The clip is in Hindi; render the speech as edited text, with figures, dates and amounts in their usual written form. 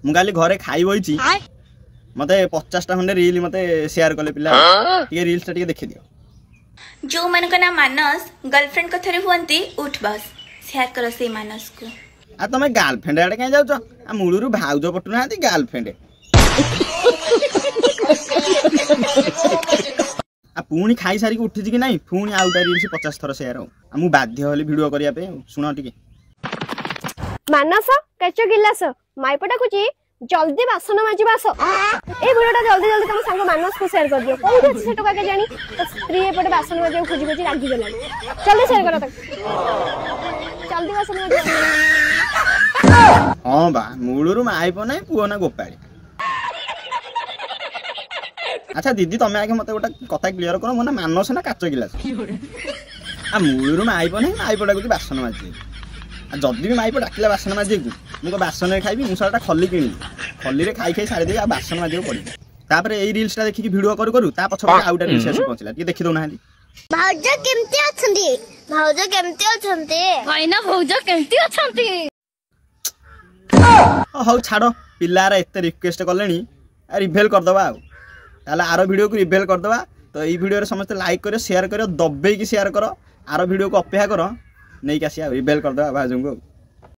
मु काली घरे खाई बइची मते 50टा खंडे रील मते शेयर कले पिला टिके रील्स टा टिके देखि दियो। जो मन का ना मानस गर्लफ्रेंड कथरे हुअंती उठ बस शेयर करो से मानस को। आ तमे गर्लफ्रेंड आडे कहीं जाउछ आ मुळुरु भाउजो पटु नाती गर्लफ्रेंड आ पुणी खाई सारी के उठी कि नहीं पुणी आउटा रील्स 50 थर शेयर हो आ मु बाध्य होली वीडियो करिया पे सुनो टिके। मानस कच्चो गिलास माइपटा कुची जल्दी बासन माजी बास ए वीडियोटा जल्दी जल्दी तुम संग मानस को शेयर कर दियो कोन से टका के जानी तो स्त्री एपटे बासन माजी खोजी खोजी रागी गला जल्दी शेयर करो तक जल्दी बासन माजी। हां बा मुळुरु माइपो नै पुओ ना गोपाळी। अच्छा दीदी तमे आगे मते गोटा कथा क्लियर करो मोना मानस ना काचो गिलास आ मुळुरु माइपो नै माइपटा को बासन माजी जदि भी माइप डाकिला बासन माजी को मुझे बासन खाइबी मुसाटा खली किणी खली रे खाई खाई सारी दे बासन माजी पड़ी तापर ए रील्स टा देखि वीडियो करू ता पछ पछ आउटा रील्स आसी पहुंचला कि देखि दो ना भाउजो केमती अछंती भाउजो केमती अछंती भाईना भाउजो केमती अछंती। हौ छाड़ो पिल्लारा एते रिक्वेस्ट करलेनी रिवेल कर दबा ताला आरो वीडियो को रिवेल कर दबा। तो ई वीडियो रे समस्त लाइक करो शेयर करो दब्बे की शेयर करो आरो वीडियो को अपेक्षा करो नहीं क्या रिवेल कर दबा भाजू को।